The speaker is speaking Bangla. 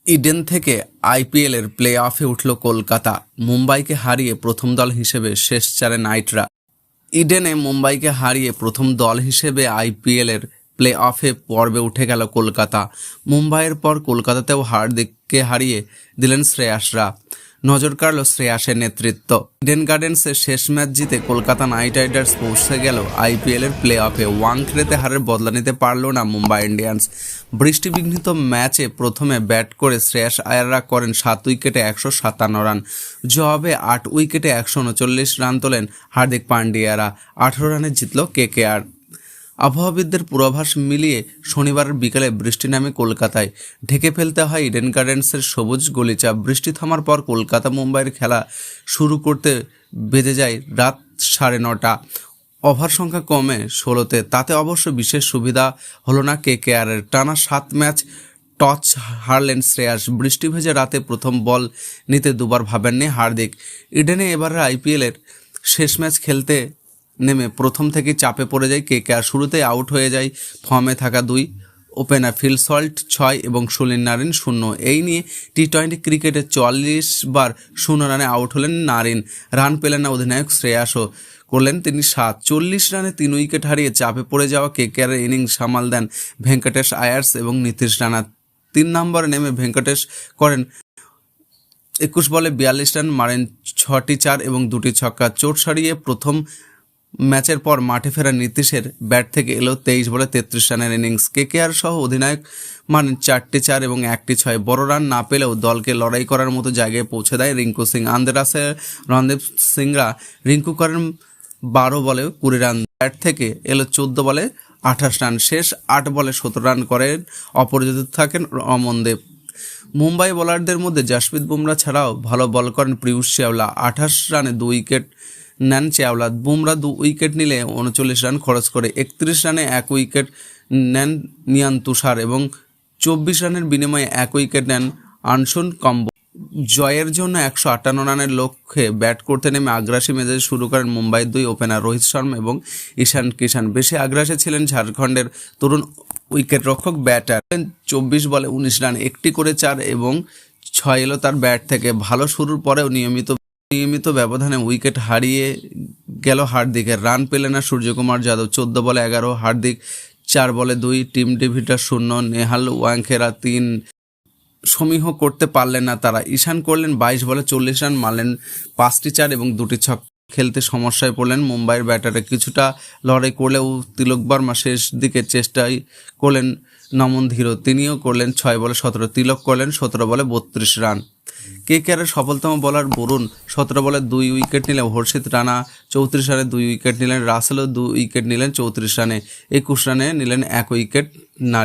ইডেন থেকে আইপিএলের প্লে অফে উঠল কলকাতা। মুম্বাইকে হারিয়ে প্রথম দল হিসেবে শেষ চারে নাইটরা। ইডেনে মুম্বাইকে হারিয়ে প্রথম দল হিসেবে আইপিএলের প্লে অফে পর্বে উঠে গেল কলকাতা। মুম্বাইয়ের পর কলকাতাতেও হার্দিককে হারিয়ে দিলেন শ্রেয়াসরা। নজর কাড়ল শ্রেয়াসের নেতৃত্ব। ইডেন গার্ডেন্সে শেষ ম্যাচ জিতে কলকাতা নাইট রাইডার্স পৌঁছে গেল আইপিএলের প্লে অফে। ওয়াংখেড়েতে হারের বদলা নিতে পারল না মুম্বাই ইন্ডিয়ান্স। বৃষ্টিবিঘ্নিত ম্যাচে প্রথমে ব্যাট করে শ্রেয়াস আয়াররা করেন 7 উইকেটে 157 রান। জবাবে 8 উইকেটে 139 রান তোলেন হার্দিক পান্ডিয়ারা। 18 রানে জিতল কেকেআর। আবহাওয়াবিদদের পূর্বাভাস মিলিয়ে শনিবারের বিকেলে বৃষ্টি নামে কলকাতায়। ঢেকে ফেলতে হয় ইডেন গার্ডেন্সের সবুজ গলিচা। বৃষ্টি থামার পর কলকাতা মুম্বাইয়ের খেলা শুরু করতে বেজে যায় রাত 9:30। ওভার সংখ্যা কমে 16-তে। তাতে অবশ্য বিশেষ সুবিধা হলো না কেকেআরের। টানা 7 ম্যাচ টস হারলেন শ্রেয়াস। বৃষ্টি ভেজে রাতে প্রথম বল নিতে দুবার ভাবেননি হার্দিক। ইডেনে এবারের আইপিএলের শেষ ম্যাচ খেলতে নেমে প্রথম থেকেই চাপে পড়ে যায় কেকেআর। শুরুতেই আউট হয়ে যায় ফর্মে থাকা 2 ওপেনার ফিল সল্ট 6 এবং সুনীল নারিন 0। এই নিয়ে টি-20 ক্রিকেটে 44 বার 0 রানে আউট হলেন নারিন। রান পেলেন না অধিনায়ক শ্রেয়াসও। করলেন তিনি 7। 40 রানে 3 উইকেট হারিয়ে চাপে পড়ে যাওয়া কেকেআরের ইনিংস সামাল দেন ভেঙ্কটেশ আয়ার্স এবং নীতিশ রানা। 3 নম্বরে নেমে ভেঙ্কটেশ করেন 21 বলে 42 রান, মারেন 6টি 4 এবং 2টি ছক্কা। চোট সারিয়ে প্রথম ম্যাচের পর মাঠে ফেরা নীতিশের ব্যাট থেকে এলো 23 বলে 33 রানের ইনিংস। কেকেআর সহ অধিনায়ক মানেন 4টি 4 এবং 1টি 6। বড় রান না পেলেও দলকে লড়াই করার মতো জায়গায় পৌঁছে দেয় রিঙ্কু সিং। আন্দ্রাসের রণদীপ সিংরা রিঙ্কু করেন 12 বলে 20 রান। ব্যাট থেকে এলো 14 বলে 28 রান। শেষ 8 বলে 17 রান করেন। অপরাজিত থাকেন অমনদেব। মুম্বাই বোলারদের মধ্যে জাসপ্রীত বুমরা ছাড়াও ভালো বল করেন পিয়ুষ চাওলা। 28 রানে 2 উইকেট নেন চাওলা। বুমরা 2 উইকেট নিলে 39 রান খরচ করে। 31 রানে 1 উইকেট নেন মিয়ান তুষার এবং 24 রানের বিনিময়ে 1 উইকেট নেন আনসুন কম্বো। জয়ের জন্য 158 রানের লক্ষ্যে ব্যাট করতে নেমে আগ্রাসী মেজাজে শুরু করেন মুম্বাইয়ের 2 ওপেনার রোহিত শর্মা এবং ঈশান কিষান। বেশি আগ্রাসী ছিলেন ঝাড়খণ্ডের তরুণ উইকেট রক্ষক ব্যাটার। 24 বলে 19 রান, 1টি করে 4 এবং 6 এলো তার ব্যাট থেকে। ভালো শুরুর পরেও নিয়মিত ব্যবধানে উইকেট হারিয়ে গেল হার্দিকের। রান পেলেন না সূর্যকুমার যাদব। 14 বলে 11, হার্দিক 4 বলে 2, টিম ডেভিডার 0, নেহাল ওয়াংখেড়া 3। সমীহ করতে পারলেন না তারা। ঈশান করলেন 22 বলে 40 রান, মারলেন 5টি 4 এবং 2টি ছক্কা। খেলতে সমস্যায় পড়লেন মুম্বাইয়ের ব্যাটারে। কিছুটা লড়াই করলেও তিলক বর্মা শেষ দিকে চেষ্টাই করলেন নমন ধীর। তিনিও করলেন 6 বলে 17। তিলক করলেন 17 বলে 32 রান। কেকেআরের সফলতম বোলার বরুণ 17 বলে 2 উইকেট নিলেন। হর্ষিত রানা 34 রানে 2 উইকেট নিলেন। রাসেলও 2 উইকেট নিলেন 34 রানে। 21 রানে নিলেন 1 উইকেট নারিন।